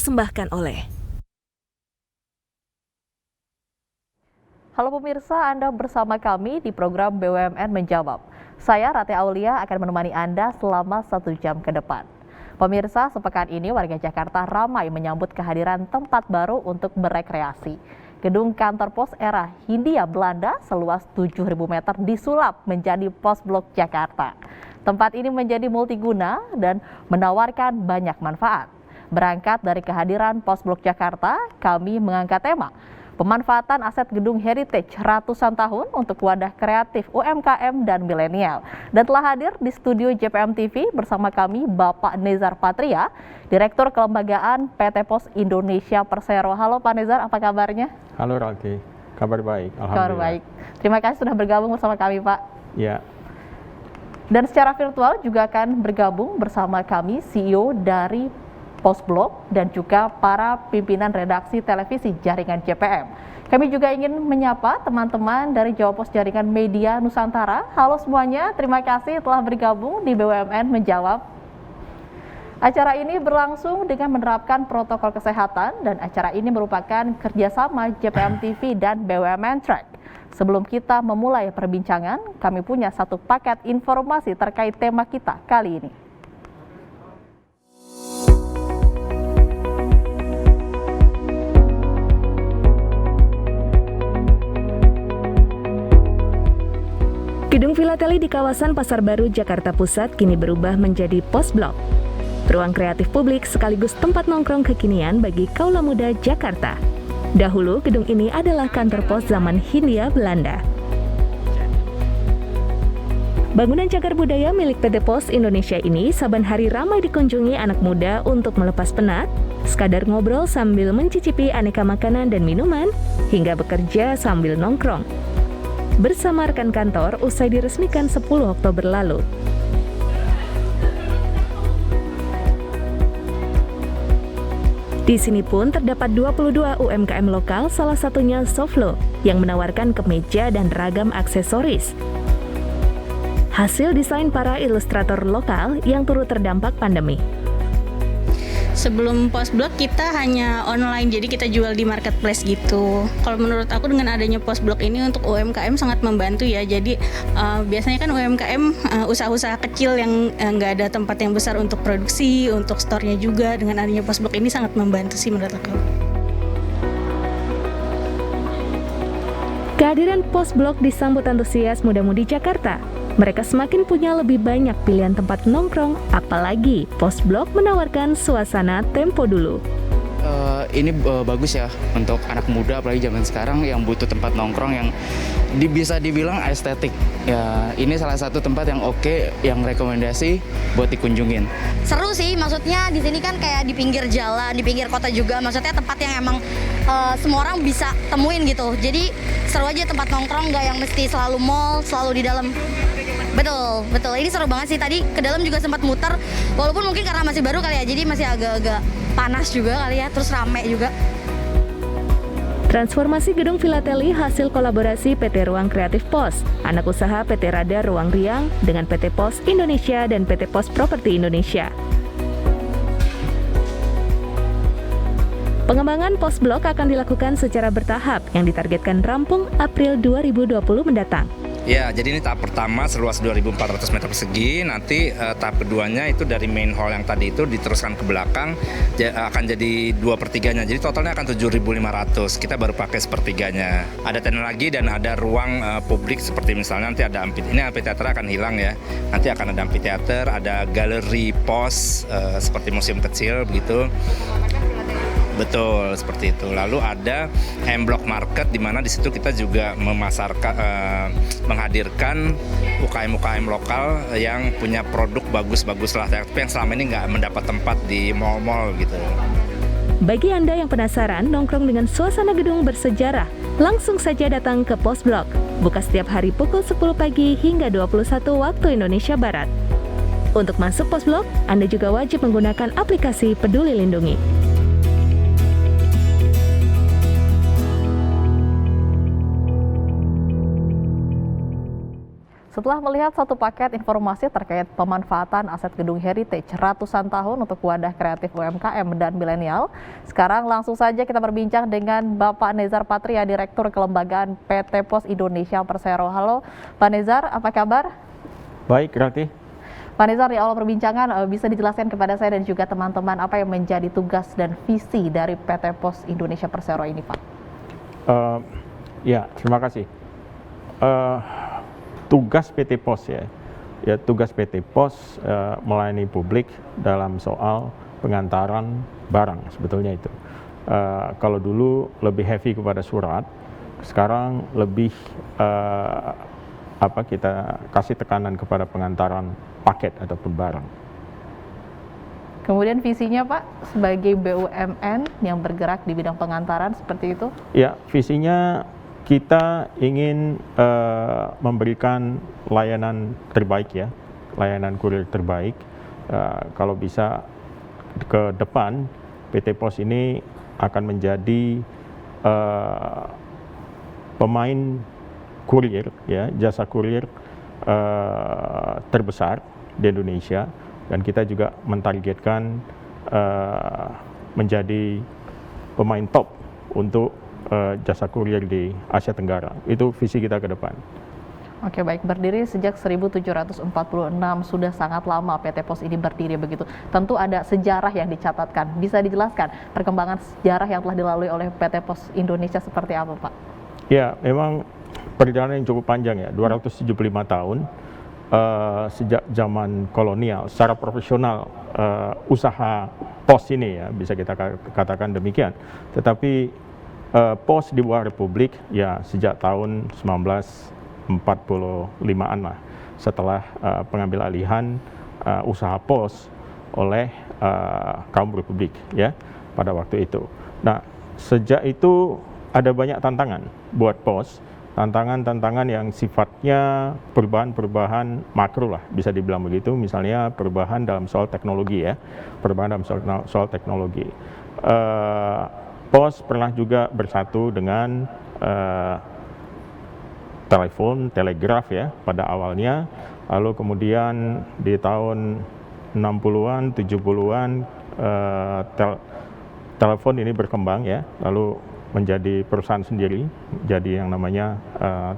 dipersembahkan oleh Halo pemirsa, Anda bersama kami di program BUMN Menjawab. Saya Rati Aulia akan menemani Anda selama 1 jam ke depan. Pemirsa, sepekan ini warga Jakarta ramai menyambut kehadiran tempat baru untuk berekreasi. Gedung kantor pos era Hindia Belanda seluas 7.000 meter disulap menjadi Pos Blok Jakarta. Tempat ini menjadi multiguna dan menawarkan banyak manfaat. Berangkat dari kehadiran Pos Blok Jakarta, kami mengangkat tema pemanfaatan aset gedung heritage ratusan tahun untuk wadah kreatif UMKM dan milenial. Dan telah hadir di studio JPM TV bersama kami Bapak Nezar Patria, Direktur Kelembagaan PT Pos Indonesia Persero. Halo Pak Nezar, apa kabarnya? Halo Rati, kabar baik, alhamdulillah. Kabar baik. Terima kasih sudah bergabung bersama kami Pak. Ya. Dan secara virtual juga akan bergabung bersama kami CEO dari Pos Blok dan juga para pimpinan redaksi televisi jaringan JPM. Kami juga ingin menyapa teman-teman dari Jawa Pos Jaringan Media Nusantara. Halo semuanya, terima kasih telah bergabung di BUMN Menjawab. Acara ini berlangsung dengan menerapkan protokol kesehatan dan acara ini merupakan kerjasama JPM TV dan BUMN Track. Sebelum kita memulai perbincangan, kami punya satu paket informasi terkait tema kita kali ini. Gedung Filateli di kawasan Pasar Baru, Jakarta Pusat kini berubah menjadi Pos Blok. Ruang kreatif publik sekaligus tempat nongkrong kekinian bagi kaula muda Jakarta. Dahulu gedung ini adalah kantor pos zaman Hindia Belanda. Bangunan cagar budaya milik PT Pos Indonesia ini saban hari ramai dikunjungi anak muda untuk melepas penat, sekadar ngobrol sambil mencicipi aneka makanan dan minuman, hingga bekerja sambil nongkrong. Bersama rekan kantor usai diresmikan 10 Oktober lalu. Di sini pun terdapat 22 UMKM lokal, salah satunya Soflo, yang menawarkan kemeja dan ragam aksesoris. Hasil desain para ilustrator lokal yang turut terdampak pandemi. Sebelum Pos Blok kita hanya online, jadi kita jual di marketplace gitu. Kalau menurut aku dengan adanya Pos Blok ini untuk UMKM sangat membantu ya. Jadi biasanya kan UMKM usaha-usaha kecil yang nggak ada tempat yang besar untuk produksi, untuk store-nya juga. Dengan adanya Pos Blok ini sangat membantu sih menurut aku. Kehadiran Pos Blok disambut antusias muda-mudi Jakarta. Mereka semakin punya lebih banyak pilihan tempat nongkrong, apalagi Pos Blok menawarkan suasana tempo dulu. Ini bagus ya untuk anak muda apalagi zaman sekarang yang butuh tempat nongkrong yang bisa dibilang estetik. Ya, ini salah satu tempat yang oke, yang rekomendasi buat dikunjungin. Seru sih, maksudnya di sini kan kayak di pinggir jalan, di pinggir kota juga. Maksudnya tempat yang emang semua orang bisa temuin gitu. Jadi seru aja tempat nongkrong, nggak yang mesti selalu mall, selalu di dalam. Betul. Ini seru banget sih. Tadi ke dalam juga sempat muter, walaupun mungkin karena masih baru kali ya, jadi masih agak-agak panas juga kali ya, terus rame juga. Transformasi Gedung Filateli hasil kolaborasi PT Ruang Kreatif Pos, anak usaha PT Radar Ruang Riang dengan PT Pos Indonesia dan PT Pos Properti Indonesia. Pengembangan Pos Blok akan dilakukan secara bertahap yang ditargetkan rampung April 2020 mendatang. Ya, jadi ini tahap pertama seluas 2.400 meter persegi. Nanti tahap keduanya itu dari main hall yang tadi itu diteruskan ke belakang, akan jadi 2/3-nya. Jadi totalnya akan 7.500. Kita baru pakai sepertiganya. Ada tenan lagi dan ada ruang publik seperti misalnya nanti ada amphitheater akan hilang ya. Nanti akan ada amphitheater, ada galeri pos seperti museum kecil begitu. Betul, seperti itu. Lalu ada M-Block Market di mana di situ kita juga menghadirkan UKM-UKM lokal yang punya produk bagus-bagus lah, tapi yang selama ini nggak mendapat tempat di mall-mall gitu. Bagi Anda yang penasaran nongkrong dengan suasana gedung bersejarah, langsung saja datang ke Pos Blok. Buka setiap hari pukul 10 pagi hingga 21 waktu Indonesia Barat. Untuk masuk Pos Blok, Anda juga wajib menggunakan aplikasi Peduli Lindungi. Setelah melihat satu paket informasi terkait pemanfaatan aset gedung heritage ratusan tahun untuk wadah kreatif UMKM dan milenial, sekarang langsung saja kita berbincang dengan Bapak Nezar Patria, Direktur Kelembagaan PT Pos Indonesia Persero. Halo Pak Nezar, apa kabar? Baik, Rati. Pak Nezar, di awal perbincangan bisa dijelaskan kepada saya dan juga teman-teman apa yang menjadi tugas dan visi dari PT Pos Indonesia Persero ini, Pak? Ya, terima kasih. Tugas PT Pos ya tugas PT Pos melayani publik dalam soal pengantaran barang, sebetulnya itu. Kalau dulu lebih heavy kepada surat, sekarang lebih kita kasih tekanan kepada pengantaran paket ataupun barang. Kemudian visinya Pak, sebagai BUMN yang bergerak di bidang pengantaran seperti itu? Ya, visinya kita ingin memberikan layanan terbaik ya, layanan kurir terbaik. Kalau bisa ke depan, PT Pos ini akan menjadi pemain kurir ya, jasa kurir terbesar di Indonesia, dan kita juga mentargetkan menjadi pemain top untuk jasa kurir di Asia Tenggara. Itu visi kita ke depan. Oke, baik. Berdiri sejak 1746, sudah sangat lama PT Pos ini berdiri begitu. Tentu ada sejarah yang dicatatkan. Bisa dijelaskan perkembangan sejarah yang telah dilalui oleh PT Pos Indonesia seperti apa, Pak? Ya, memang perjalanan yang cukup panjang ya, 275 tahun sejak zaman kolonial. Secara profesional usaha pos ini ya, bisa kita katakan demikian. Tetapi pos di bawah Republik ya sejak tahun 1945-an lah, setelah pengambil alihan usaha pos oleh kaum Republik ya pada waktu itu. Nah, sejak itu ada banyak tantangan buat pos, tantangan-tantangan yang sifatnya perubahan-perubahan makro lah, bisa dibilang begitu. Misalnya perubahan dalam soal teknologi ya, perubahan dalam soal teknologi. Pos pernah juga bersatu dengan telepon, telegraf ya pada awalnya, lalu kemudian di tahun 60-an, 70-an telepon ini berkembang ya, lalu menjadi perusahaan sendiri, jadi yang namanya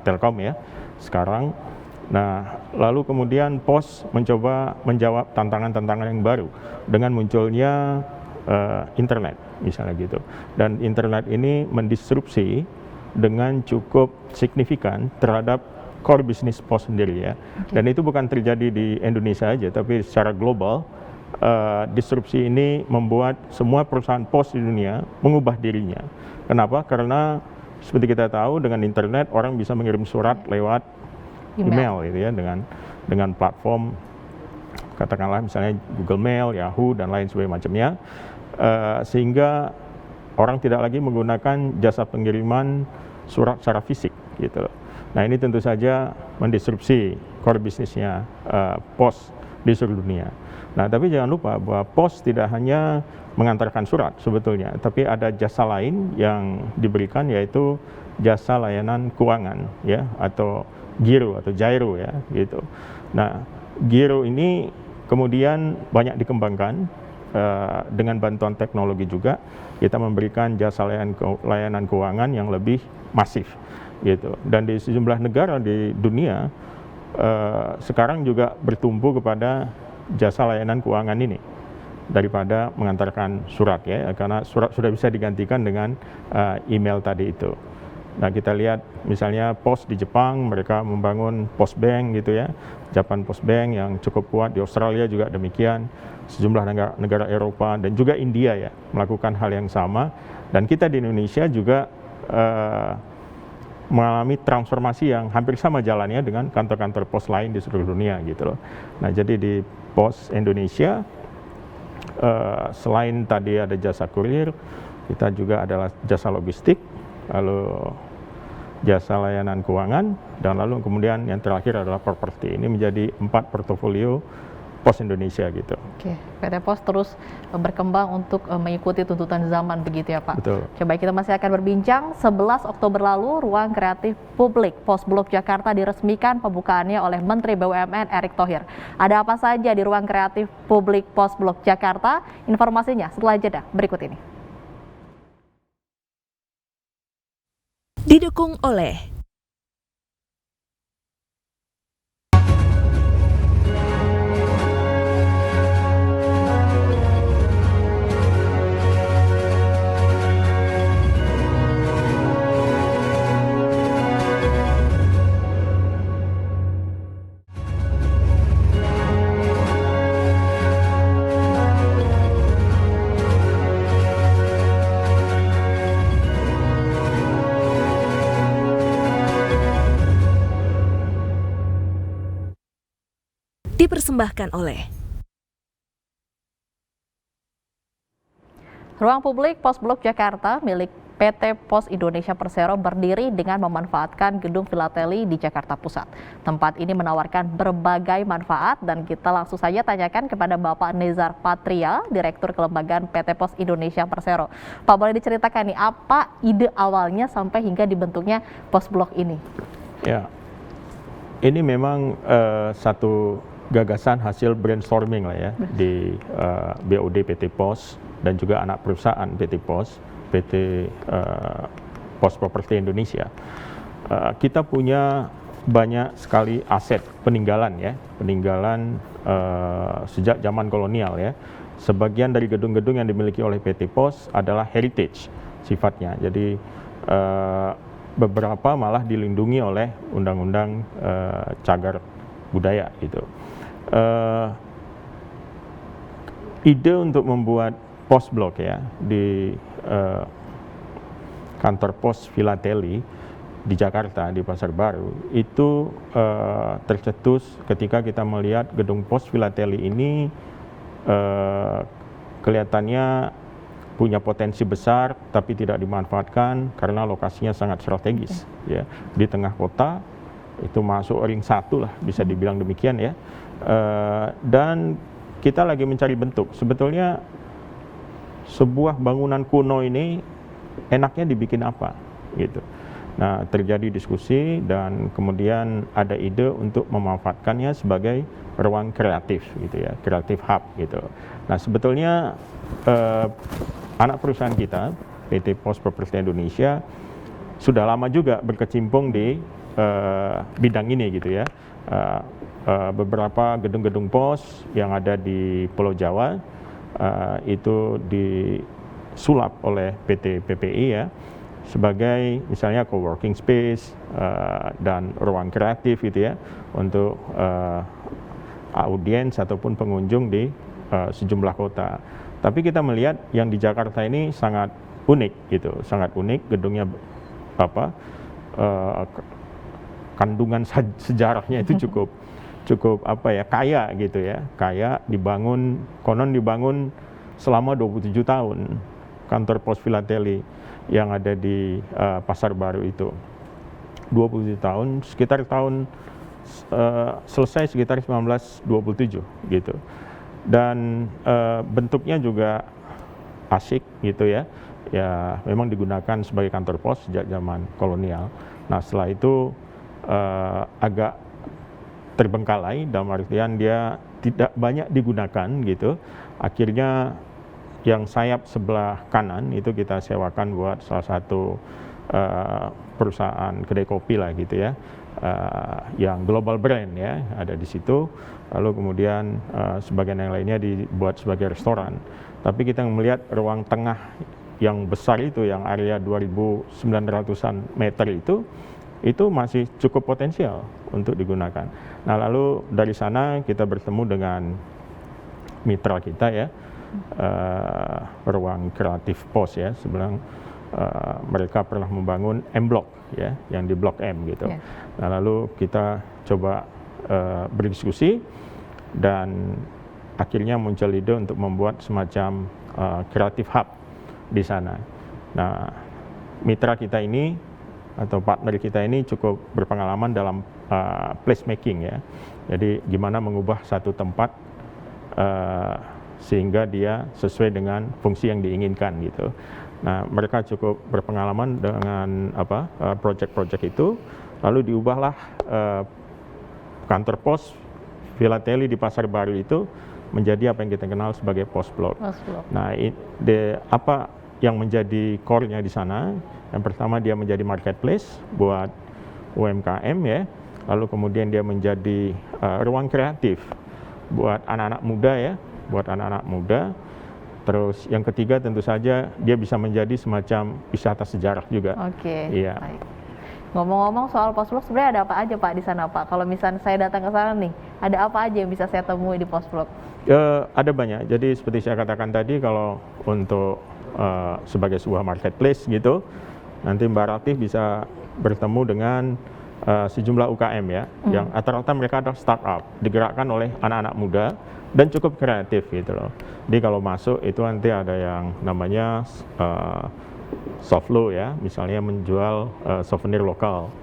Telkom ya sekarang. Nah, lalu kemudian Pos mencoba menjawab tantangan-tantangan yang baru dengan munculnya internet misalnya gitu, dan internet ini mendisrupsi dengan cukup signifikan terhadap core bisnis Pos sendiri ya. Dan itu bukan terjadi di Indonesia aja, tapi secara global disrupsi ini membuat semua perusahaan pos di dunia mengubah dirinya. Kenapa? Karena seperti kita tahu dengan internet orang bisa mengirim surat lewat email gitu ya, dengan platform katakanlah misalnya Google Mail, Yahoo dan lain sebagainya, sehingga orang tidak lagi menggunakan jasa pengiriman surat secara fisik gitu. Nah, ini tentu saja mendisrupsi core bisnisnya pos di seluruh dunia. Nah, tapi jangan lupa bahwa pos tidak hanya mengantarkan surat sebetulnya, tapi ada jasa lain yang diberikan, yaitu jasa layanan keuangan ya, atau giro atau gyro ya gitu. Nah, giro ini kemudian banyak dikembangkan dengan bantuan teknologi juga. Kita memberikan jasa layanan keuangan yang lebih masif gitu. Dan di sejumlah negara di dunia sekarang juga bertumbuh kepada jasa layanan keuangan ini daripada mengantarkan surat ya, karena surat sudah bisa digantikan dengan email tadi itu. Nah, kita lihat misalnya Pos di Jepang, mereka membangun Pos Bank gitu ya, Japan Post Bank yang cukup kuat. Di Australia juga demikian, sejumlah negara Eropa dan juga India ya melakukan hal yang sama. Dan kita di Indonesia juga mengalami transformasi yang hampir sama jalannya dengan kantor-kantor pos lain di seluruh dunia gitu loh. Nah, jadi di Pos Indonesia selain tadi ada jasa kurir, kita juga adalah jasa logistik, lalu jasa layanan keuangan, dan lalu kemudian yang terakhir adalah properti. Ini menjadi 4 portofolio Pos Indonesia gitu. Oke, PT Pos terus berkembang untuk mengikuti tuntutan zaman begitu ya Pak? Betul. Coba kita masih akan berbincang. 11 Oktober lalu, Ruang Kreatif Publik Pos Blok Jakarta diresmikan pembukaannya oleh Menteri BUMN Erick Thohir. Ada apa saja di Ruang Kreatif Publik Pos Blok Jakarta? Informasinya setelah jeda berikut ini. Didukung oleh dipersembahkan oleh Ruang Publik Pos Blok Jakarta milik PT Pos Indonesia Persero berdiri dengan memanfaatkan gedung filateli di Jakarta Pusat. Tempat ini menawarkan berbagai manfaat dan kita langsung saja tanyakan kepada Bapak Nezar Patria, Direktur Kelembagaan PT Pos Indonesia Persero. Pak, boleh diceritakan nih apa ide awalnya sampai hingga dibentuknya Pos Blok ini? Ya, ini memang satu gagasan hasil brainstorming lah ya di BOD PT Pos dan juga anak perusahaan PT Pos, PT Pos Properti Indonesia. Kita punya banyak sekali aset peninggalan ya, peninggalan sejak zaman kolonial ya. Sebagian dari gedung-gedung yang dimiliki oleh PT Pos adalah heritage sifatnya. Jadi beberapa malah dilindungi oleh Undang-Undang Cagar Budaya gitu. Ide untuk membuat pos blok ya di kantor pos filateli di Jakarta di Pasar Baru itu tercetus ketika kita melihat gedung pos filateli ini kelihatannya punya potensi besar tapi tidak dimanfaatkan karena lokasinya sangat strategis ya di tengah kota, itu masuk ring 1 lah bisa dibilang demikian ya. Dan kita lagi mencari bentuk. Sebetulnya sebuah bangunan kuno ini enaknya dibikin apa gitu. Nah, terjadi diskusi dan kemudian ada ide untuk memanfaatkannya sebagai ruang kreatif gitu ya, kreatif hub gitu. Nah, sebetulnya anak perusahaan kita PT Pos Properti Indonesia sudah lama juga berkecimpung di bidang ini gitu ya. Beberapa gedung-gedung pos yang ada di Pulau Jawa itu disulap oleh PT PPI ya sebagai misalnya co-working space dan ruang kreatif gitu ya untuk audiens ataupun pengunjung di sejumlah kota. Tapi kita melihat yang di Jakarta ini sangat unik gitu, sangat unik gedungnya kandungan sejarahnya itu cukup kaya gitu ya, kaya, konon dibangun selama 27 tahun kantor pos filateli yang ada di Pasar Baru itu 27 tahun, sekitar tahun selesai sekitar 1927 gitu, dan bentuknya juga asik gitu ya, ya memang digunakan sebagai kantor pos sejak zaman kolonial. Nah setelah itu agak terbengkalai dalam artian dia tidak banyak digunakan gitu. Akhirnya yang sayap sebelah kanan itu kita sewakan buat salah satu perusahaan kedai kopi lah gitu ya, yang global brand ya ada di situ. Lalu kemudian sebagian yang lainnya dibuat sebagai restoran. Tapi kita melihat ruang tengah yang besar itu, yang area 2.900-an meter itu masih cukup potensial untuk digunakan. Nah lalu dari sana kita bertemu dengan mitra kita ya, ruang kreatif pos ya, sebenarnya mereka pernah membangun M Block ya, yang di Blok M gitu. Yeah. Nah lalu kita coba berdiskusi dan akhirnya muncul ide untuk membuat semacam kreatif hub di sana. Nah mitra kita ini atau partner kita ini cukup berpengalaman dalam placemaking ya. Jadi gimana mengubah satu tempat sehingga dia sesuai dengan fungsi yang diinginkan gitu. Nah, mereka cukup berpengalaman dengan proyek-proyek itu, lalu diubahlah kantor pos Filateli di Pasar Baru itu menjadi apa yang kita kenal sebagai pos blok. Nah, apa yang menjadi core-nya di sana? Yang pertama dia menjadi marketplace buat UMKM ya, lalu kemudian dia menjadi ruang kreatif buat anak-anak muda ya, Terus yang ketiga tentu saja dia bisa menjadi semacam wisata sejarah juga. Oke. Iya. Baik. Ngomong-ngomong soal pos blok, sebenarnya ada apa aja Pak di sana Pak? Kalau misalnya saya datang ke sana nih, ada apa aja yang bisa saya temui di pos blok? Ada banyak. Jadi seperti saya katakan tadi, kalau untuk sebagai sebuah marketplace gitu, nanti Mbak Ratih bisa bertemu dengan sejumlah UKM ya, yang rata-rata mereka adalah startup, digerakkan oleh anak-anak muda dan cukup kreatif gitu loh. Jadi kalau masuk itu nanti ada yang namanya Softlo ya, misalnya menjual souvenir lokal.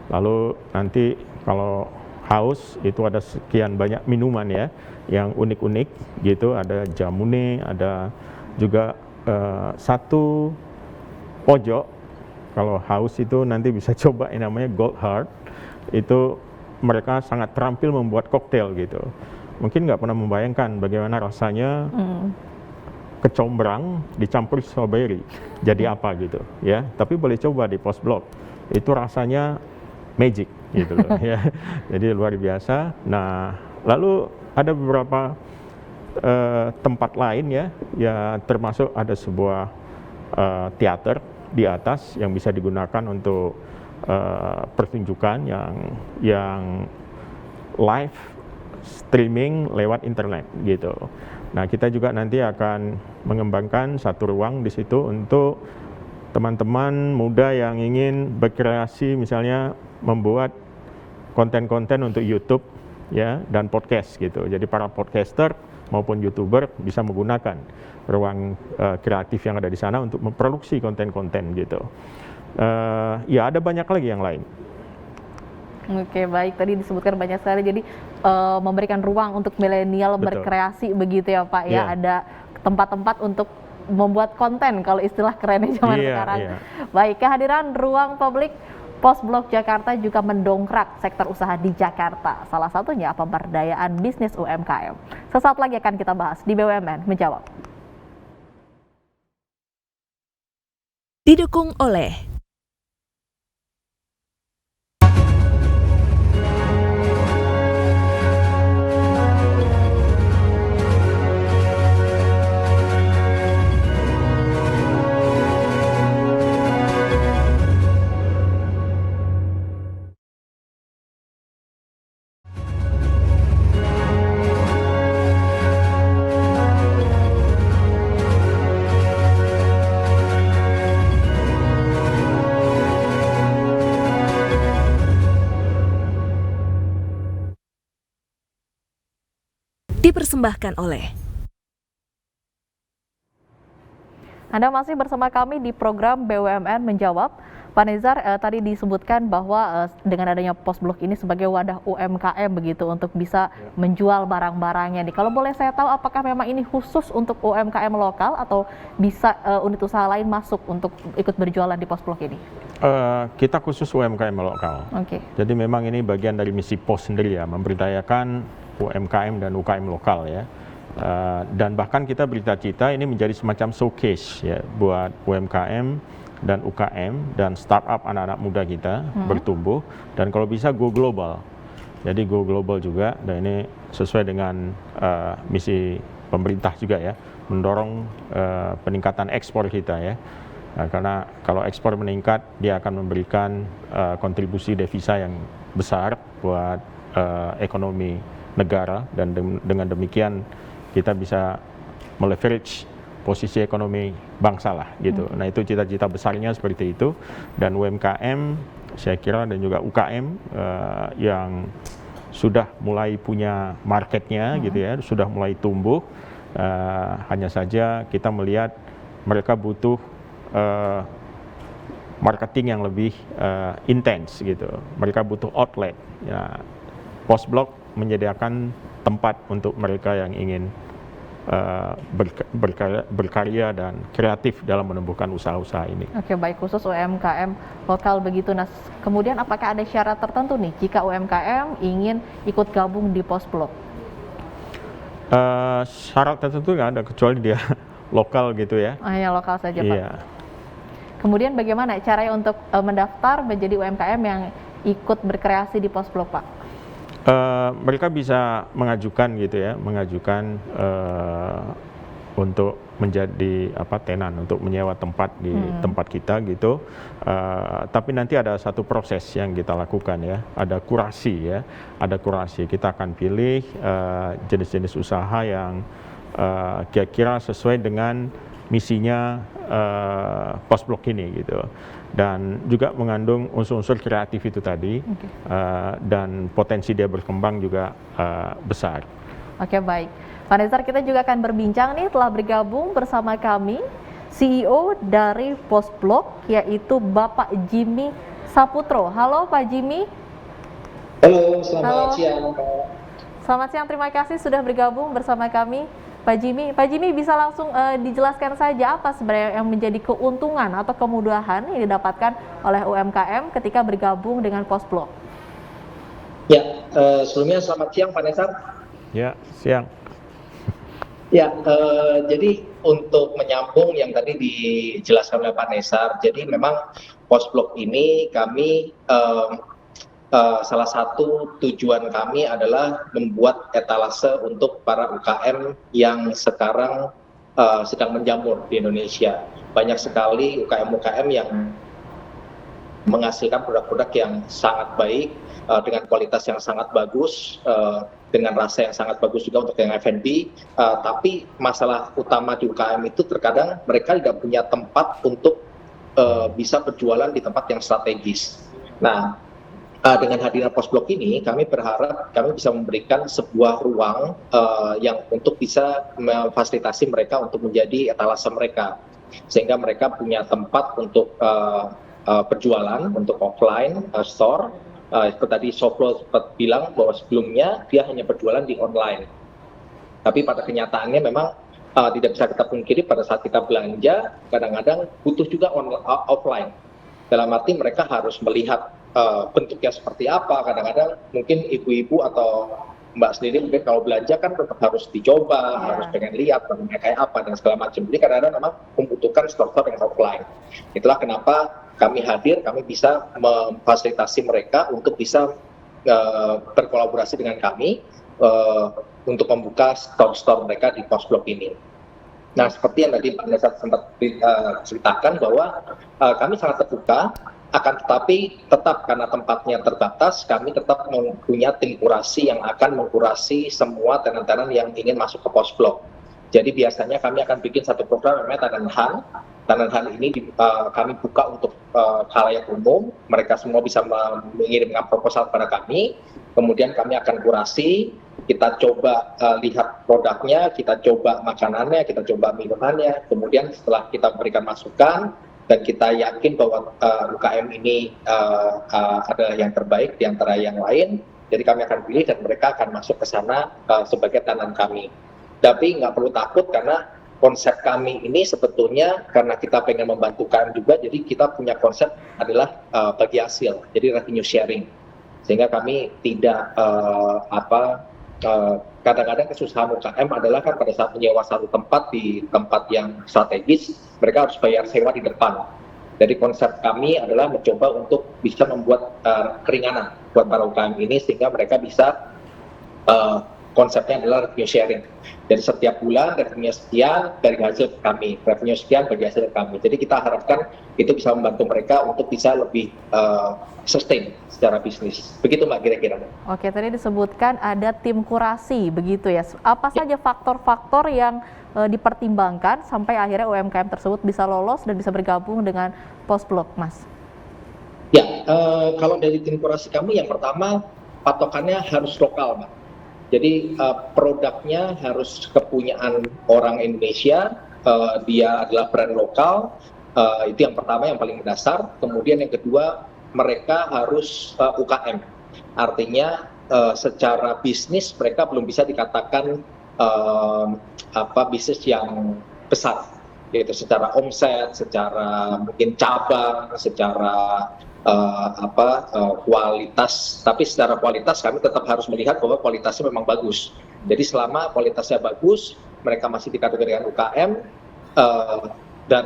Lalu nanti kalau haus itu ada sekian banyak minuman ya, yang unik-unik gitu, ada jamune, ada juga satu pojok kalau haus itu nanti bisa coba yang namanya Gold Heart. Itu mereka sangat terampil membuat koktail gitu. Mungkin nggak pernah membayangkan bagaimana rasanya kecombrang dicampur strawberry jadi apa gitu ya, tapi boleh coba di pos blok, itu rasanya magic gitu loh ya, jadi luar biasa. Nah, lalu ada beberapa tempat lain ya termasuk ada sebuah teater di atas yang bisa digunakan untuk pertunjukan yang live streaming lewat internet gitu. Nah, kita juga nanti akan mengembangkan satu ruang di situ untuk teman-teman muda yang ingin berkreasi, misalnya membuat konten-konten untuk YouTube ya dan podcast gitu. Jadi para podcaster maupun YouTuber bisa menggunakan ruang kreatif yang ada di sana untuk memproduksi konten-konten gitu. Ya ada banyak lagi yang lain. Oke, baik. Tadi disebutkan banyak sekali. Jadi memberikan ruang untuk milenial berkreasi begitu ya Pak ya. Ada tempat-tempat untuk membuat konten kalau istilah kerennya zaman sekarang. Baik, kehadiran ruang publik Pos Blok Jakarta juga mendongkrak sektor usaha di Jakarta. Salah satunya pemberdayaan bisnis UMKM. Sesaat lagi akan kita bahas di BUMN Menjawab. Didukung oleh dipersembahkan oleh Anda masih bersama kami di program BUMN Menjawab. Pak Nizar, tadi disebutkan bahwa dengan adanya pos blok ini sebagai wadah UMKM begitu untuk bisa menjual barang-barangnya nih. Kalau boleh saya tahu, apakah memang ini khusus untuk UMKM lokal atau bisa unit usaha lain masuk untuk ikut berjualan di pos blok ini? Kita khusus UMKM lokal. Jadi memang ini bagian dari misi pos sendiri ya, memberdayakan UMKM dan UKM lokal ya. Dan bahkan kita bercita-cita ini menjadi semacam showcase ya buat UMKM dan UKM dan startup anak-anak muda kita bertumbuh, dan kalau bisa go global. Jadi go global juga, dan ini sesuai dengan misi pemerintah juga ya, mendorong peningkatan ekspor kita ya. Nah, karena kalau ekspor meningkat, dia akan memberikan kontribusi devisa yang besar buat ekonomi negara, dan dengan demikian kita bisa meleverage posisi ekonomi bangsa lah gitu. Nah, itu cita-cita besarnya seperti itu, dan UMKM saya kira dan juga UKM yang sudah mulai punya marketnya gitu ya, sudah mulai tumbuh. Hanya saja kita melihat mereka butuh marketing yang lebih intens gitu. Mereka butuh outlet. Ya, Pos Blok menyediakan tempat untuk mereka yang ingin berkarya dan kreatif dalam menumbuhkan usaha-usaha ini. Oke, baik, khusus UMKM lokal begitu. Nah, kemudian apakah ada syarat tertentu nih jika UMKM ingin ikut gabung di Postblok? Syarat tertentu nggak ada kecuali dia lokal gitu ya. Hanya lokal saja, Pak. Iya. Kemudian bagaimana caranya untuk mendaftar menjadi UMKM yang ikut berkreasi di Postblok, Pak? Mereka bisa mengajukan gitu ya, untuk menjadi tenan, untuk menyewa tempat di tempat kita gitu. Tapi nanti ada satu proses yang kita lakukan ya, ada kurasi ya, kita akan pilih jenis-jenis usaha yang kira-kira sesuai dengan misinya Postblok ini gitu, dan juga mengandung unsur-unsur kreatif itu tadi, dan potensi dia berkembang juga besar. Oke, baik, Pak Nezar, kita juga akan berbincang nih, telah bergabung bersama kami CEO dari Postblok, yaitu Bapak Jimmy Saputro. Halo Pak Jimmy. Halo, selamat siang Pak. Selamat siang, terima kasih sudah bergabung bersama kami Pak Jimmy. Pak Jimmy, bisa langsung dijelaskan saja apa sebenarnya yang menjadi keuntungan atau kemudahan yang didapatkan oleh UMKM ketika bergabung dengan Postblok? Ya, sebelumnya selamat siang Pak Nesar. Ya, siang. Ya, jadi untuk menyambung yang tadi dijelaskan oleh Pak Nesar, jadi memang Postblok ini kami salah satu tujuan kami adalah membuat etalase untuk para UKM yang sekarang sedang menjamur di Indonesia. Banyak sekali UKM-UKM yang menghasilkan produk-produk yang sangat baik, dengan kualitas yang sangat bagus, dengan rasa yang sangat bagus juga untuk yang F&B, tapi masalah utama di UKM itu terkadang mereka tidak punya tempat untuk bisa berjualan di tempat yang strategis. Nah, dengan hadirnya Postblok ini, kami berharap kami bisa memberikan sebuah ruang yang untuk bisa memfasilitasi mereka untuk menjadi etalase mereka, sehingga mereka punya tempat untuk berjualan, untuk offline store. Seperti tadi Sopro sempat bilang bahwa sebelumnya dia hanya berjualan di online, tapi pada kenyataannya memang tidak bisa kita pungkiri pada saat kita belanja kadang-kadang butuh juga offline. Dalam arti mereka harus melihat bentuknya seperti apa. Kadang-kadang mungkin ibu-ibu atau Mbak sendiri mungkin kalau belanja kan tetap harus dicoba, harus pengen lihat bentuknya kayak apa dan segala macam. Jadi kadang-kadang memang membutuhkan store-store yang offline. Itulah kenapa kami hadir, kami bisa memfasilitasi mereka untuk bisa berkolaborasi dengan kami untuk membuka store-store mereka di Postblok ini. Nah, seperti yang tadi Pak Nesar sempat ceritakan bahwa kami sangat terbuka, akan tetapi tetap karena tempatnya terbatas, kami tetap mempunyai tim kurasi yang akan mengkurasi semua tenan-tenan yang ingin masuk ke Postblok. Jadi biasanya kami akan bikin satu program namanya Tenan Han. Tenan Han ini kami buka untuk khalayak umum, mereka semua bisa mengirimkan proposal kepada kami, kemudian kami akan kurasi, kita coba lihat produknya, kita coba makanannya, kita coba minumannya, kemudian setelah kita berikan masukan, dan kita yakin bahwa UKM ini adalah yang terbaik di antara yang lain, jadi kami akan pilih dan mereka akan masuk ke sana sebagai tenan kami. Tapi nggak perlu takut karena konsep kami ini sebetulnya karena kita pengen membantu UKM juga, jadi kita punya konsep adalah bagi hasil, jadi revenue sharing. Sehingga kami tidak kadang-kadang kesusahan UKM adalah kan pada saat menyewa satu tempat di tempat yang strategis, mereka harus bayar sewa di depan. Jadi konsep kami adalah mencoba untuk bisa membuat keringanan buat para UKM ini sehingga mereka bisa konsepnya adalah revenue sharing. Jadi setiap bulan revenue sekian dari hasil kami, revenue sekian bagi hasil kami. Jadi kita harapkan itu bisa membantu mereka untuk bisa lebih sustain secara bisnis. Begitu Mbak kira-kira. Oke, tadi disebutkan ada tim kurasi, begitu ya. Apa saja faktor-faktor yang dipertimbangkan sampai akhirnya UMKM tersebut bisa lolos dan bisa bergabung dengan Postblok, Mas? Ya, kalau dari tim kurasi kami yang pertama patokannya harus lokal, Mbak. Jadi produknya harus kepunyaan orang Indonesia, dia adalah brand lokal, itu yang pertama yang paling mendasar. Kemudian yang kedua, mereka harus UKM, artinya secara bisnis mereka belum bisa dikatakan bisnis yang besar, yaitu secara omset, secara mungkin cabang, secara kualitas. Tapi secara kualitas kami tetap harus melihat bahwa kualitasnya memang bagus. Jadi selama kualitasnya bagus, mereka masih dikategorikan UKM, dan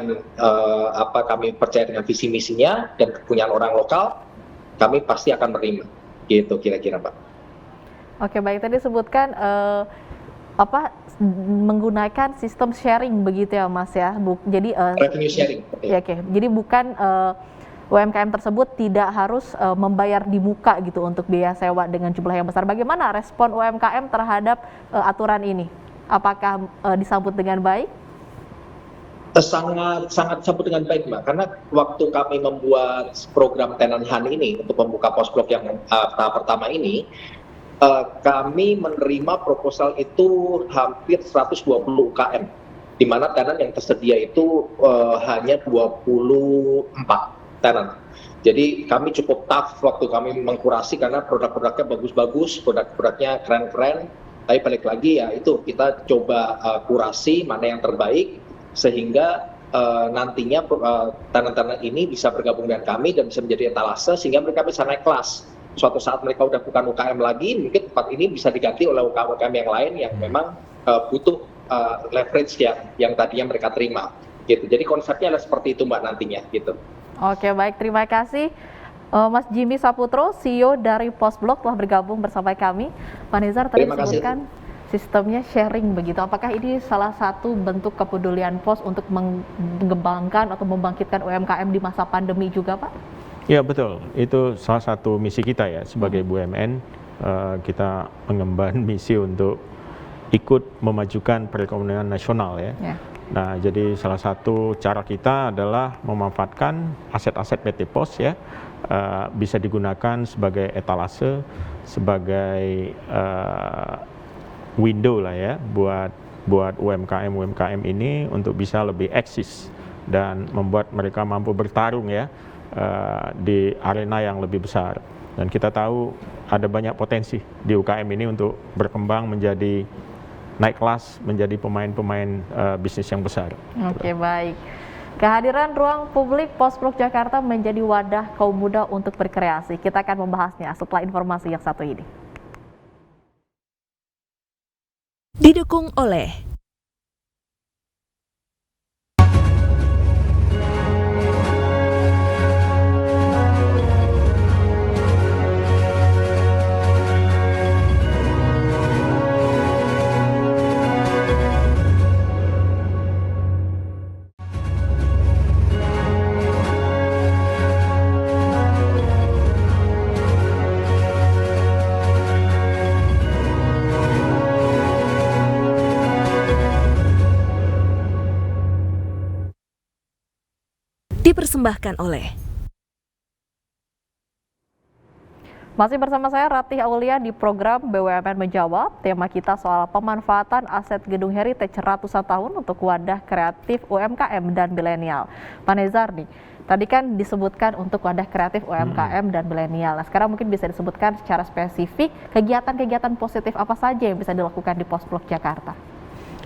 kami percaya dengan visi misinya dan kepunyaan orang lokal, kami pasti akan menerima. Gitu kira-kira, Pak. Oke, baik, tadi sebutkan menggunakan sistem sharing begitu ya Mas ya. Jadi revenue sharing. Ya, oke. Jadi bukan UMKM tersebut tidak harus membayar di muka gitu untuk biaya sewa dengan jumlah yang besar. Bagaimana respon UMKM terhadap aturan ini? Apakah disambut dengan baik? Sangat sambut dengan baik, Mbak. Karena waktu kami membuat program Tenan Han ini untuk membuka pos blok yang tahap pertama ini, kami menerima proposal itu hampir 120 UKM, di mana tenan yang tersedia itu hanya 24 tenan. Jadi kami cukup tough waktu kami mengkurasi karena produk-produknya bagus-bagus, produk-produknya keren-keren. Tapi balik lagi ya itu kita coba kurasi mana yang terbaik sehingga nantinya tenan-tenan ini bisa bergabung dengan kami dan bisa menjadi etalase sehingga mereka bisa naik kelas. Suatu saat mereka udah bukan UKM lagi, mungkin tempat ini bisa diganti oleh UKM yang lain yang memang butuh leverage yang tadinya mereka terima. Gitu. Jadi konsepnya adalah seperti itu Mbak nantinya. Gitu. Oke, baik, terima kasih. Mas Jimmy Saputro, CEO dari Postblok telah bergabung bersama kami. Pak Nizar tadi disebutkan sistemnya sharing begitu. Apakah ini salah satu bentuk kepedulian Pos untuk mengembangkan atau membangkitkan UMKM di masa pandemi juga, Pak? Ya betul, itu salah satu misi kita ya sebagai BUMN. Kita mengemban misi untuk ikut memajukan perekonomian nasional ya. Nah, jadi salah satu cara kita adalah memanfaatkan aset-aset PT Pos ya, bisa digunakan sebagai etalase, sebagai window lah ya buat UMKM ini untuk bisa lebih eksis dan membuat mereka mampu bertarung ya di arena yang lebih besar. Dan kita tahu ada banyak potensi di UKM ini untuk berkembang menjadi naik kelas, menjadi pemain-pemain bisnis yang besar. Oke, baik. Kehadiran ruang publik Postblok Jakarta menjadi wadah kaum muda untuk berkreasi. Kita akan membahasnya setelah informasi yang satu ini. Didukung oleh dipersembahkan oleh Masih bersama saya Ratih Aulia di program BUMN Menjawab. Tema kita soal pemanfaatan aset gedung heritage ratusan tahun untuk wadah kreatif UMKM dan milenial. Pak Nezar nih, tadi kan disebutkan untuk wadah kreatif UMKM dan milenial. Nah, sekarang mungkin bisa disebutkan secara spesifik kegiatan-kegiatan positif apa saja yang bisa dilakukan di Postblok Jakarta?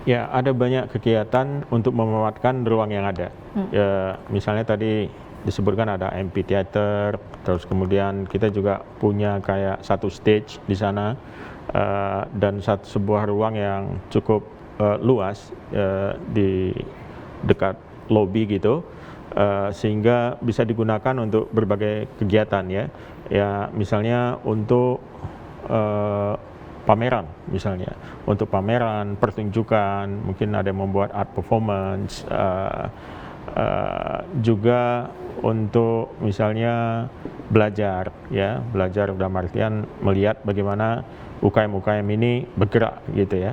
Ya, ada banyak kegiatan untuk memanfaatkan ruang yang ada. Ya, misalnya tadi disebutkan ada amphitheater, terus kemudian kita juga punya kayak satu stage di sana dan sebuah ruang yang cukup luas di dekat lobby gitu, sehingga bisa digunakan untuk berbagai kegiatan ya. Ya, misalnya untuk pameran misalnya, untuk pameran, pertunjukan, mungkin ada yang membuat art performance, juga untuk misalnya belajar ya, belajar dalam artian melihat bagaimana UKM ini bergerak gitu ya,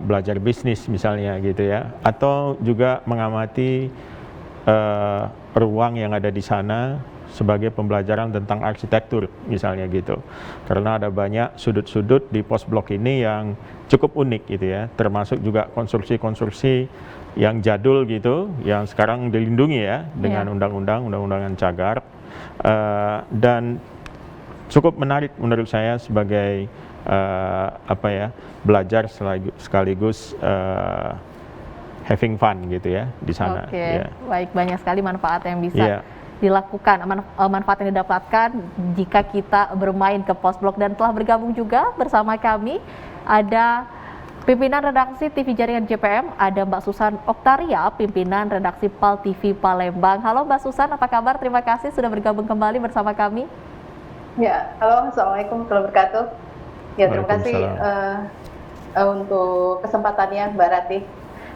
belajar bisnis misalnya gitu ya, atau juga mengamati ruang yang ada di sana sebagai pembelajaran tentang arsitektur misalnya gitu, karena ada banyak sudut-sudut di Postblok ini yang cukup unik gitu ya, termasuk juga konstruksi-konstruksi yang jadul gitu, yang sekarang dilindungi ya dengan undang-undangan cagar, dan cukup menarik menurut saya sebagai belajar sekaligus having fun gitu ya di sana. Oke, baik, banyak sekali manfaat yang bisa dilakukan, manfaat yang didapatkan jika kita bermain ke Postblok. Dan telah bergabung juga bersama kami ada pimpinan redaksi TV Jaringan JPM, ada Mbak Susan Oktaria, pimpinan redaksi PAL TV Palembang. Halo Mbak Susan, apa kabar? Terima kasih sudah bergabung kembali bersama kami. Ya, halo, assalamualaikum warahmatullahi wabarakatuh. Ya, terima kasih untuk kesempatannya, Mbak Rati.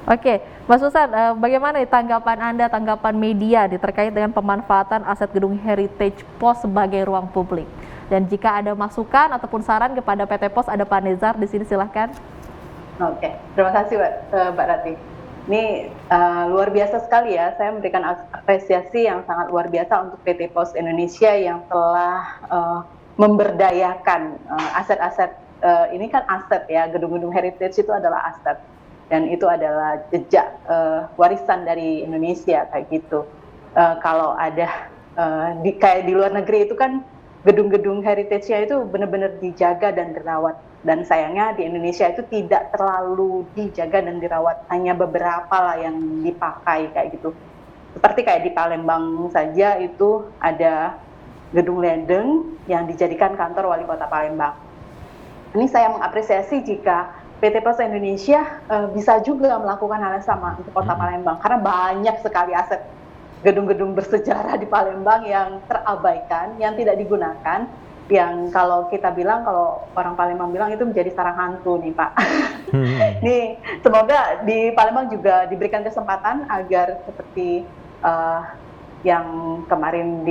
Oke, Mbak Susan, bagaimana tanggapan Anda, tanggapan media terkait dengan pemanfaatan aset gedung Heritage Pos sebagai ruang publik? Dan jika ada masukan ataupun saran kepada PT Pos, ada Pak Nezar di sini, silahkan. Oke, terima kasih Mbak Rati. Ini luar biasa sekali ya, saya memberikan apresiasi yang sangat luar biasa untuk PT Pos Indonesia yang telah memberdayakan aset-aset, ini kan aset ya, gedung-gedung heritage itu adalah aset, dan itu adalah jejak warisan dari Indonesia kayak gitu. Kalau ada kayak di luar negeri itu kan gedung-gedung heritage-nya itu benar-benar dijaga dan dirawat. Dan sayangnya di Indonesia itu tidak terlalu dijaga dan dirawat, hanya beberapa lah yang dipakai kayak gitu. Seperti kayak di Palembang saja itu ada gedung ledeng yang dijadikan kantor wali kota Palembang. Ini saya mengapresiasi jika PT Pos Indonesia bisa juga melakukan hal yang sama untuk kota Palembang, karena banyak sekali aset gedung-gedung bersejarah di Palembang yang terabaikan, yang tidak digunakan, yang kalau kita bilang, kalau orang Palembang bilang itu menjadi sarang hantu nih Pak. Nih, semoga di Palembang juga diberikan kesempatan agar seperti yang kemarin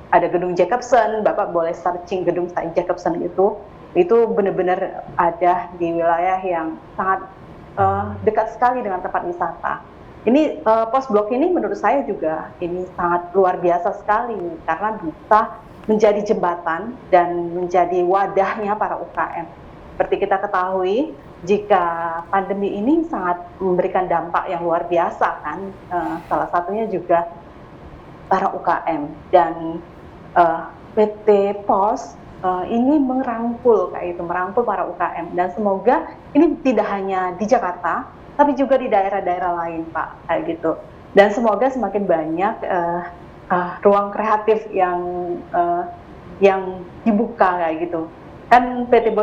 ada gedung Jacobson, Bapak boleh searching gedung Jacobson itu benar-benar ada di wilayah yang sangat dekat sekali dengan tempat wisata. Ini Postblok ini menurut saya juga ini sangat luar biasa sekali karena bisa menjadi jembatan dan menjadi wadahnya para UKM. Seperti kita ketahui, jika pandemi ini sangat memberikan dampak yang luar biasa kan, salah satunya juga para UKM, dan PT Pos ini merangkul para UKM, dan semoga ini tidak hanya di Jakarta, tapi juga di daerah-daerah lain Pak, kayak gitu. Dan semoga semakin banyak ruang kreatif yang dibuka kayak gitu. Kan PT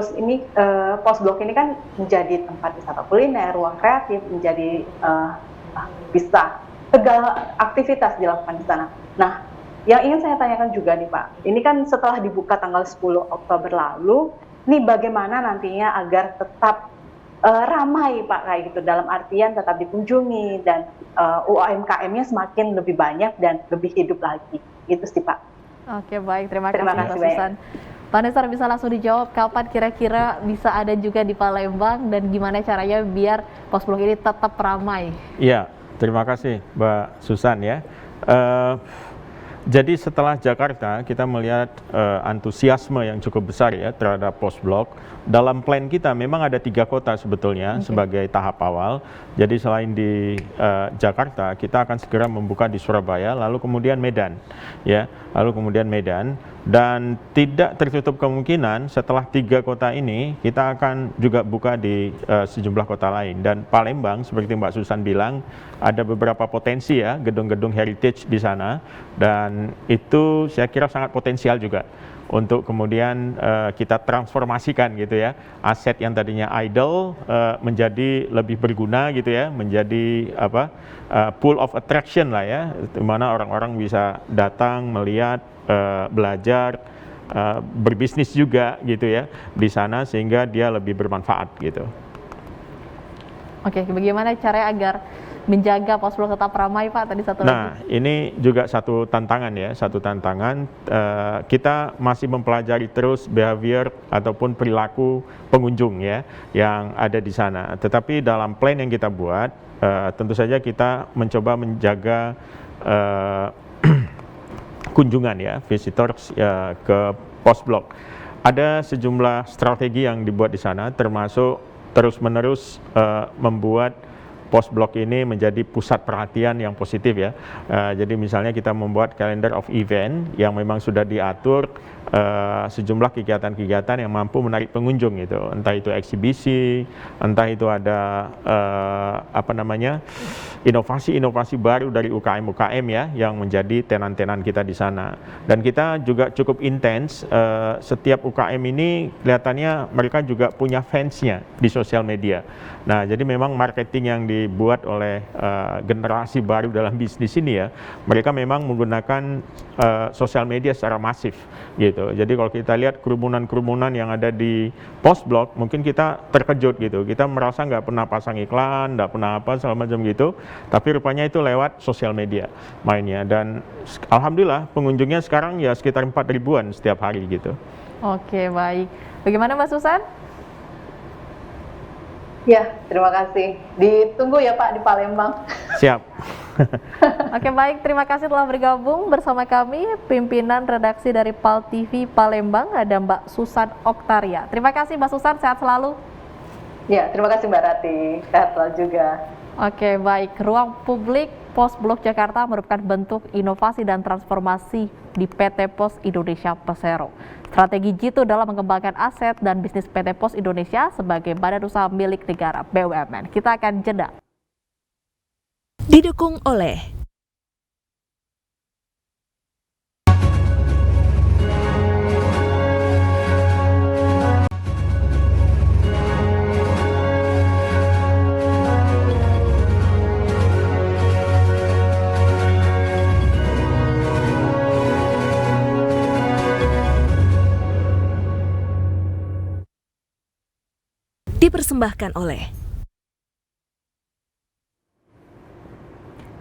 Postblok ini kan menjadi tempat wisata kuliner, ruang kreatif, menjadi bisa segala aktivitas dilakukan di sana. Nah, yang ingin saya tanyakan juga nih Pak, ini kan setelah dibuka tanggal 10 Oktober lalu, ini bagaimana nantinya agar tetap ramai Pak kayak gitu, dalam artian tetap dikunjungi dan UMKM-nya semakin lebih banyak dan lebih hidup lagi. Itu sih Pak. Oke, baik, terima kasih Mbak Susan. Pak Nezar, bisa langsung dijawab kapan kira-kira bisa ada juga di Palembang dan gimana caranya biar Postblok ini tetap ramai? Iya, terima kasih Mbak Susan ya. Jadi setelah Jakarta kita melihat antusiasme yang cukup besar ya terhadap Postblok. Dalam plan kita memang ada 3 kota sebetulnya sebagai tahap awal. Jadi selain di Jakarta, kita akan segera membuka di Surabaya, lalu kemudian Medan, ya, dan tidak tertutup kemungkinan setelah 3 kota ini kita akan juga buka di sejumlah kota lain. Dan Palembang seperti Mbak Susan bilang ada beberapa potensi ya gedung-gedung heritage di sana, dan itu saya kira sangat potensial juga untuk kemudian kita transformasikan gitu ya, aset yang tadinya idle menjadi lebih berguna gitu ya, menjadi pool of attraction lah ya, di mana orang-orang bisa datang melihat, belajar, berbisnis juga gitu ya di sana, sehingga dia lebih bermanfaat gitu. Oke, bagaimana caranya agar menjaga Postblok tetap ramai Pak? Tadi satu lagi. Nah, ini juga satu tantangan ya, kita masih mempelajari terus behavior ataupun perilaku pengunjung ya yang ada di sana. Tetapi dalam plan yang kita buat, tentu saja kita mencoba menjaga kunjungan ya, visitors ke Postblok. Ada sejumlah strategi yang dibuat di sana, termasuk terus-menerus membuat Postblok ini menjadi pusat perhatian yang positif ya. Jadi misalnya kita membuat calendar of event yang memang sudah diatur sejumlah kegiatan-kegiatan yang mampu menarik pengunjung gitu, entah itu eksibisi, entah itu ada inovasi-inovasi baru dari UKM-UKM ya yang menjadi tenan-tenan kita di sana. Dan kita juga cukup intens, setiap UKM ini kelihatannya mereka juga punya fansnya di sosial media. Nah, jadi memang marketing yang dibuat oleh generasi baru dalam bisnis ini ya, mereka memang menggunakan sosial media secara masif gitu. Jadi kalau kita lihat kerumunan-kerumunan yang ada di post-blok, mungkin kita terkejut gitu. Kita merasa nggak pernah pasang iklan, nggak pernah apa segala macam gitu. Tapi rupanya itu lewat sosial media mainnya. Dan alhamdulillah pengunjungnya sekarang ya sekitar 4.000-an setiap hari gitu. Oke, baik. Bagaimana Mbak Susan? Ya, terima kasih. Ditunggu ya Pak di Palembang. Siap. Oke, baik. Terima kasih telah bergabung bersama kami, pimpinan redaksi dari PAL TV Palembang, ada Mbak Susan Oktaria. Terima kasih Mbak Susan, sehat selalu. Ya, terima kasih Mbak Rati. Sehat selalu juga. Oke, baik. Ruang publik Pos Blok Jakarta merupakan bentuk inovasi dan transformasi di PT Pos Indonesia Persero. Strategi Jitu dalam mengembangkan aset dan bisnis PT Pos Indonesia sebagai badan usaha milik negara BUMN. Kita akan jeda. Didukung oleh dipersembahkan oleh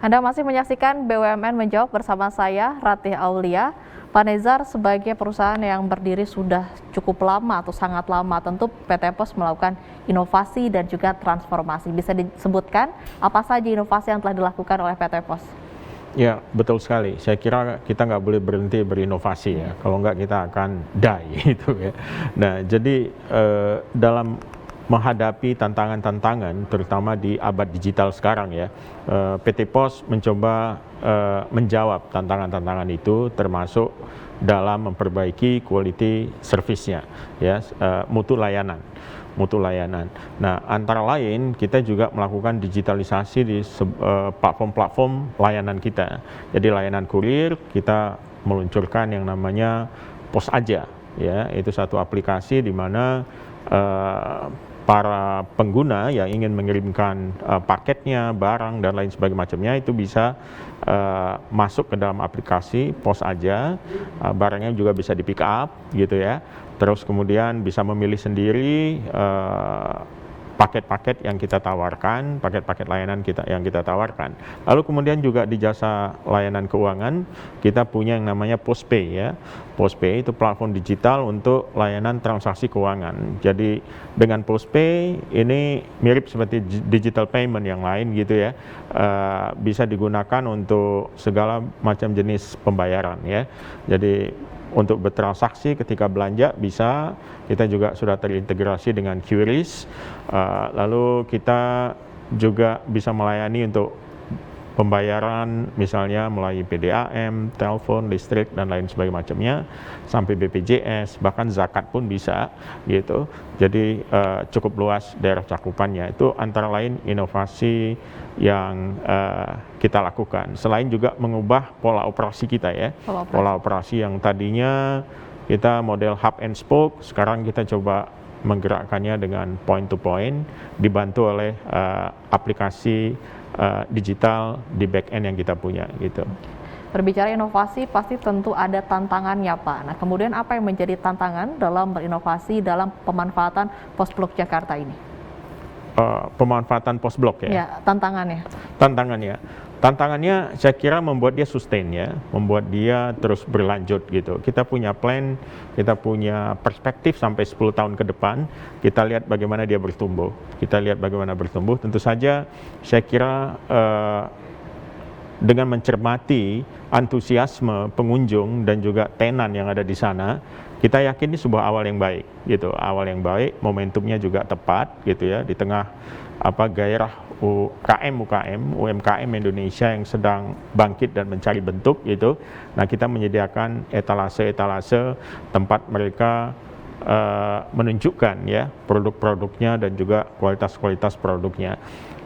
Anda masih menyaksikan BUMN Menjawab bersama saya, Ratih Aulia. Pak Nezar, sebagai perusahaan yang berdiri sudah cukup lama atau sangat lama, tentu PT Pos melakukan inovasi dan juga transformasi. Bisa disebutkan apa saja inovasi yang telah dilakukan oleh PT Pos? Ya, betul sekali. Saya kira kita nggak boleh berhenti berinovasi ya. Kalau nggak kita akan die gitu ya. Nah, jadi dalam menghadapi tantangan-tantangan, terutama di abad digital sekarang ya, PT Pos mencoba menjawab tantangan-tantangan itu, termasuk dalam memperbaiki quality service-nya, ya, mutu layanan. Nah, antara lain kita juga melakukan digitalisasi di platform-platform layanan kita. Jadi layanan kurir kita meluncurkan yang namanya Pos Aja, ya, itu satu aplikasi di mana para pengguna yang ingin mengirimkan paketnya, barang dan lain sebagainya macamnya itu bisa masuk ke dalam aplikasi Pos Aja, barangnya juga bisa di pick up gitu ya. Terus kemudian bisa memilih sendiri paket-paket yang kita tawarkan, paket-paket layanan yang kita tawarkan. Lalu kemudian juga di jasa layanan keuangan kita punya yang namanya Postpay ya. Postpay itu platform digital untuk layanan transaksi keuangan. Jadi dengan Postpay ini mirip seperti digital payment yang lain gitu ya. Bisa digunakan untuk segala macam jenis pembayaran ya. Jadi untuk bertransaksi ketika belanja bisa, kita juga sudah terintegrasi dengan QRIS, lalu kita juga bisa melayani untuk pembayaran misalnya melalui PDAM, telepon, listrik dan lain sebagainya macamnya, sampai BPJS, bahkan zakat pun bisa gitu. Jadi cukup luas daerah cakupannya. Itu antara lain inovasi yang kita lakukan. Selain juga mengubah pola operasi kita ya. Pola operasi yang tadinya kita model hub and spoke, sekarang kita coba menggerakkannya dengan point to point, dibantu oleh aplikasi digital di back end yang kita punya gitu. Berbicara inovasi pasti tentu ada tantangannya Pak. Nah, kemudian apa yang menjadi tantangan dalam berinovasi dalam pemanfaatan Pos Blok Jakarta ini? Pemanfaatan Pos Blok ya? Ya, tantangannya. Tantangannya saya kira membuat dia sustain ya, membuat dia terus berlanjut gitu. Kita punya plan, kita punya perspektif sampai 10 tahun ke depan, kita lihat bagaimana dia bertumbuh. Tentu saja saya kira dengan mencermati antusiasme pengunjung dan juga tenan yang ada di sana, kita yakin ini sebuah awal yang baik gitu, awal yang baik, momentumnya juga tepat gitu ya, di tengah gairah UMKM Indonesia yang sedang bangkit dan mencari bentuk gitu. Nah, kita menyediakan etalase-etalase tempat mereka menunjukkan ya produk-produknya dan juga kualitas-kualitas produknya.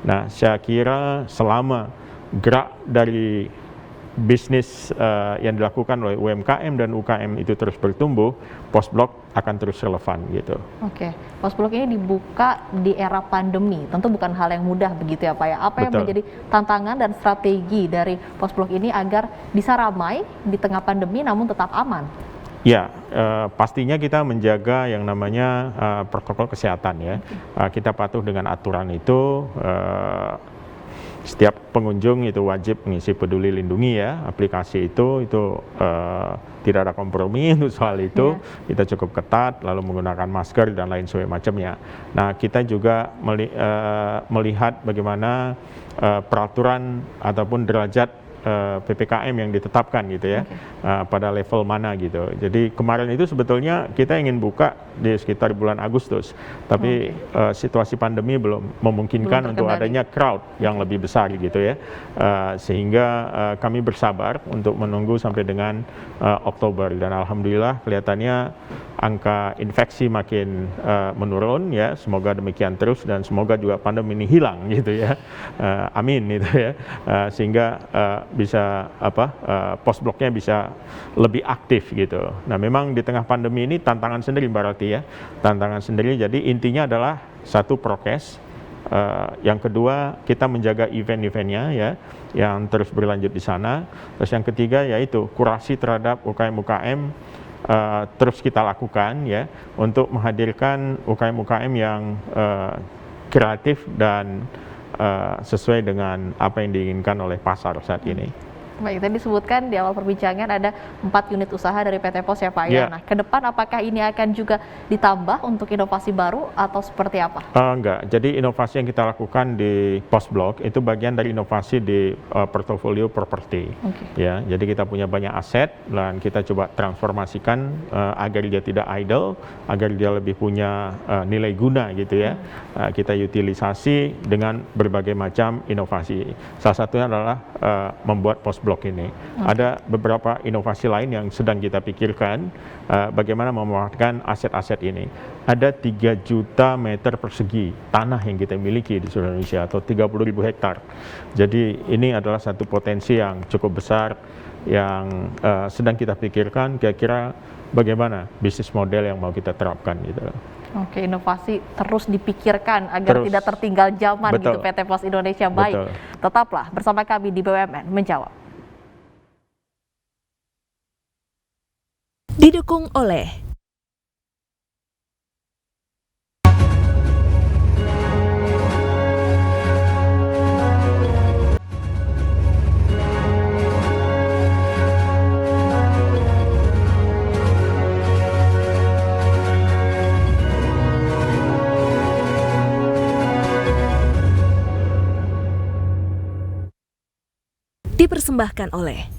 Nah, saya kira selama gerak dari bisnis yang dilakukan oleh UMKM dan UKM itu terus bertumbuh, Postblok akan terus relevan gitu. Oke, Postblok ini dibuka di era pandemi, tentu bukan hal yang mudah begitu ya Pak ya. Apa yang menjadi tantangan dan strategi dari Postblok ini agar bisa ramai di tengah pandemi namun tetap aman? Ya, pastinya kita menjaga yang namanya protokol kesehatan ya. Kita patuh dengan aturan itu. Setiap pengunjung itu wajib mengisi Peduli Lindungi ya, aplikasi itu tidak ada kompromi untuk soal itu. Kita cukup ketat, lalu menggunakan masker dan lain sebagainya. Nah, kita juga melihat bagaimana peraturan ataupun derajat PPKM yang ditetapkan gitu ya, pada level mana gitu. Jadi kemarin itu sebetulnya kita ingin buka di sekitar bulan Agustus, tapi situasi pandemi belum memungkinkan untuk adanya crowd yang lebih besar gitu ya, sehingga kami bersabar untuk menunggu sampai dengan Oktober, dan alhamdulillah kelihatannya angka infeksi makin menurun ya, semoga demikian terus dan semoga juga pandemi ini hilang gitu ya, amin gitu ya, sehingga bisa Postbloknya bisa lebih aktif gitu. Nah, memang di tengah pandemi ini tantangan sendiri berarti ya, tantangan sendiri. Jadi intinya adalah satu prokes, yang kedua kita menjaga event-eventnya ya, yang terus berlanjut di sana. Terus yang ketiga yaitu kurasi terhadap UKM-UKM terus kita lakukan ya, untuk menghadirkan UKM-UKM yang kreatif dan sesuai dengan apa yang diinginkan oleh pasar saat ini. Baik, tadi disebutkan di awal perbincangan ada 4 unit usaha dari PT Pos ya Pak ya. Nah, ke depan apakah ini akan juga ditambah untuk inovasi baru atau seperti apa? Enggak, jadi inovasi yang kita lakukan di Postblok itu bagian dari inovasi di portofolio properti. Ya, jadi kita punya banyak aset dan kita coba transformasikan agar dia tidak idle, agar dia lebih punya nilai guna gitu ya. Kita utilisasi dengan berbagai macam inovasi. Salah satunya adalah membuat Postblok ini. Ada beberapa inovasi lain yang sedang kita pikirkan, bagaimana memanfaatkan aset-aset ini. Ada 3 juta meter persegi tanah yang kita miliki di seluruh Indonesia, atau 30.000 hektar. Jadi ini adalah satu potensi yang cukup besar yang sedang kita pikirkan, kira-kira bagaimana bisnis model yang mau kita terapkan gitu. Oke, inovasi terus dipikirkan agar tidak tertinggal zaman gitu PT Pos Indonesia. Baik, tetaplah bersama kami di BUMN Menjawab. Didukung oleh dipersembahkan oleh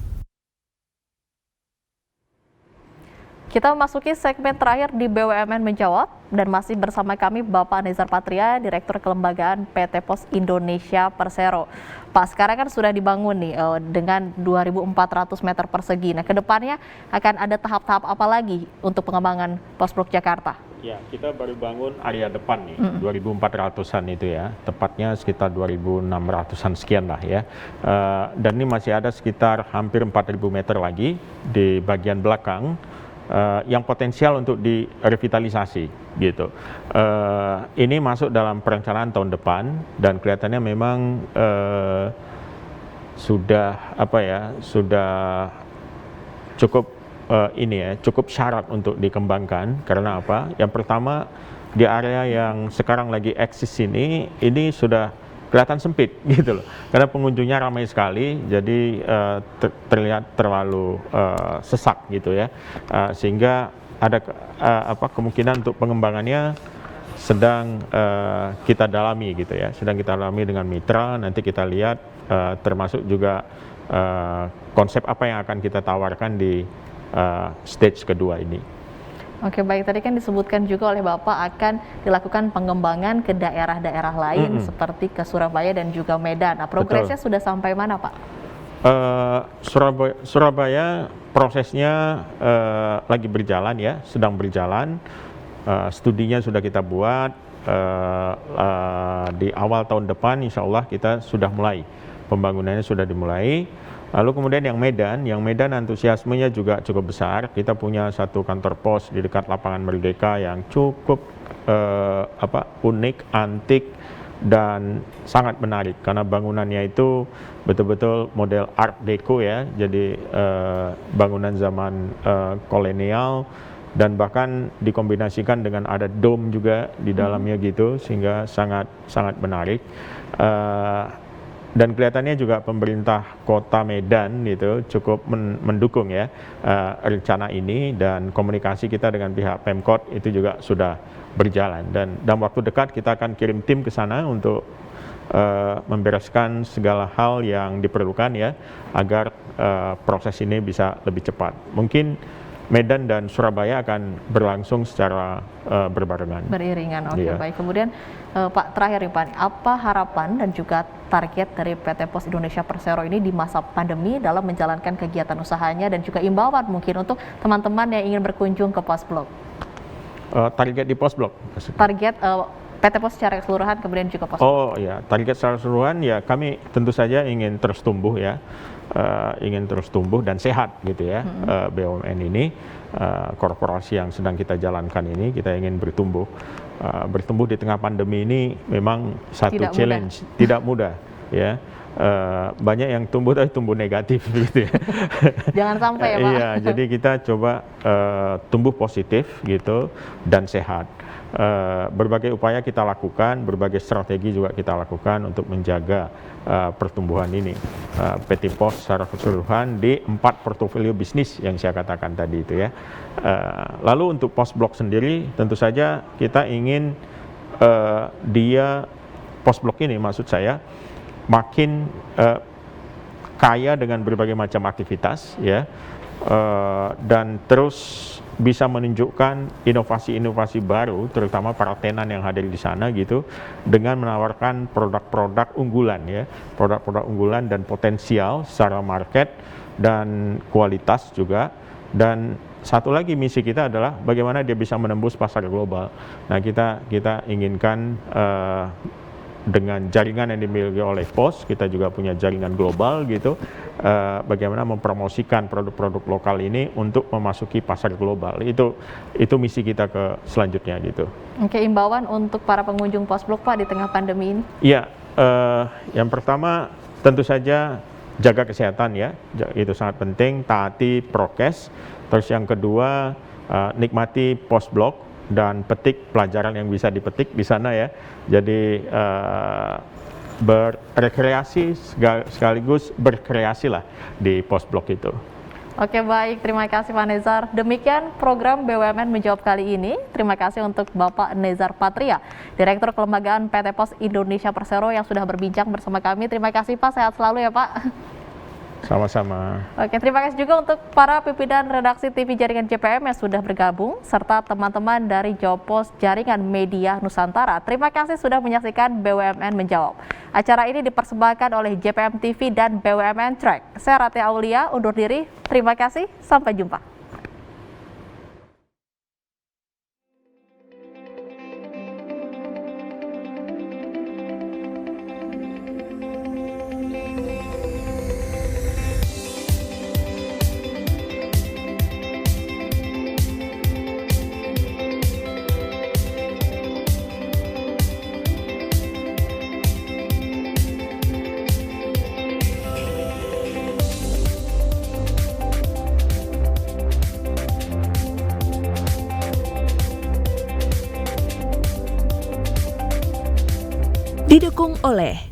Kita memasuki segmen terakhir di BUMN Menjawab dan masih bersama kami Bapak Nezar Patria, Direktur Kelembagaan PT Pos Indonesia Persero. Pak, sekarang kan sudah dibangun nih dengan 2.400 meter persegi. Nah, kedepannya akan ada tahap-tahap apa lagi untuk pengembangan Postblok Jakarta? Ya, kita baru bangun area depan nih, 2.400-an itu ya, tepatnya sekitar 2.600-an sekian lah ya. Dan ini masih ada sekitar hampir 4.000 meter lagi di bagian belakang, yang potensial untuk direvitalisasi gitu. Ini masuk dalam perencanaan tahun depan dan kelihatannya memang sudah cukup cukup syarat untuk dikembangkan. Karena apa? Yang pertama, di area yang sekarang lagi eksis ini sudah kelihatan sempit gitu loh, karena pengunjungnya ramai sekali, jadi terlihat terlalu sesak gitu ya, sehingga ada kemungkinan untuk pengembangannya sedang kita dalami gitu ya, sedang kita dalami dengan mitra. Nanti kita lihat termasuk juga konsep apa yang akan kita tawarkan di stage kedua ini. Oke, baik. Tadi kan disebutkan juga oleh Bapak akan dilakukan pengembangan ke daerah-daerah lain seperti ke Surabaya dan juga Medan. Nah, progresnya sudah sampai mana, Pak? Surabaya prosesnya lagi berjalan ya, sedang berjalan. Studinya sudah kita buat. Di awal tahun depan insya Allah kita sudah mulai, pembangunannya sudah dimulai. Lalu kemudian yang Medan antusiasmenya juga cukup besar. Kita punya satu kantor pos di dekat lapangan Merdeka yang cukup unik, antik, dan sangat menarik karena bangunannya itu betul-betul model Art Deco ya. Jadi bangunan zaman kolonial dan bahkan dikombinasikan dengan ada dome juga di dalamnya gitu, sehingga sangat menarik. Dan kelihatannya juga pemerintah Kota Medan itu cukup mendukung ya rencana ini, dan komunikasi kita dengan pihak Pemkot itu juga sudah berjalan, dan dalam waktu dekat kita akan kirim tim ke sana untuk membereskan segala hal yang diperlukan ya agar proses ini bisa lebih cepat. Mungkin Medan dan Surabaya akan berlangsung secara berbarengan. Beriringan, oke, Iya. baik. Kemudian Pak, terakhir nih Pak, apa harapan dan juga target dari PT Pos Indonesia Persero ini di masa pandemi dalam menjalankan kegiatan usahanya, dan juga imbauan mungkin untuk teman-teman yang ingin berkunjung ke Pos Blok? Target di Pos Blok? Target PT Pos secara keseluruhan, kemudian juga Pos Blok. Oh ya, target secara keseluruhan ya kami tentu saja ingin terus tumbuh ya. Ingin terus tumbuh dan sehat gitu ya. BUMN ini, korporasi yang sedang kita jalankan ini, kita ingin bertumbuh. Bertumbuh di tengah pandemi ini memang satu challenge, tidak mudah ya. Banyak yang tumbuh tapi tumbuh negatif gitu ya. Jangan sampai ya Pak. Iya, jadi kita coba tumbuh positif gitu dan sehat. Berbagai upaya kita lakukan, berbagai strategi juga kita lakukan untuk menjaga pertumbuhan ini. PT Pos secara keseluruhan di 4 portofolio bisnis yang saya katakan tadi itu ya. Lalu untuk Pos Blok sendiri tentu saja kita ingin Pos Blok ini maksud saya makin kaya dengan berbagai macam aktivitas ya, dan terus bisa menunjukkan inovasi-inovasi baru, terutama para tenan yang hadir di sana gitu, dengan menawarkan produk-produk unggulan ya, produk-produk unggulan dan potensial secara market dan kualitas juga. Dan satu lagi misi kita adalah bagaimana dia bisa menembus pasar global. Nah kita inginkan dengan jaringan yang dimiliki oleh Pos, kita juga punya jaringan global gitu, bagaimana mempromosikan produk-produk lokal ini untuk memasuki pasar global. Itu misi kita ke selanjutnya gitu. Oke, imbauan untuk para pengunjung Pos Blok Pak di tengah pandemi ini? Iya, yang pertama tentu saja jaga kesehatan ya, itu sangat penting, taati prokes. Terus yang kedua, nikmati Pos Blok dan petik pelajaran yang bisa dipetik di sana ya. Jadi berrekreasi sekaligus berkreasi lah di Pos Blok itu. Oke, baik, terima kasih Pak Nezar. Demikian program BUMN Menjawab kali ini. Terima kasih untuk Bapak Nezar Patria, Direktur Kelembagaan PT Pos Indonesia Persero yang sudah berbincang bersama kami. Terima kasih Pak, sehat selalu ya Pak. Sama-sama. Oke, terima kasih juga untuk para pimpinan redaksi TV Jaringan JPM yang sudah bergabung, serta teman-teman dari Jopos Jaringan Media Nusantara. Terima kasih sudah menyaksikan BUMN Menjawab. Acara ini dipersembahkan oleh JPM TV dan BUMN Track. Saya Rate Aulia, undur diri. Terima kasih, sampai jumpa. Didukung oleh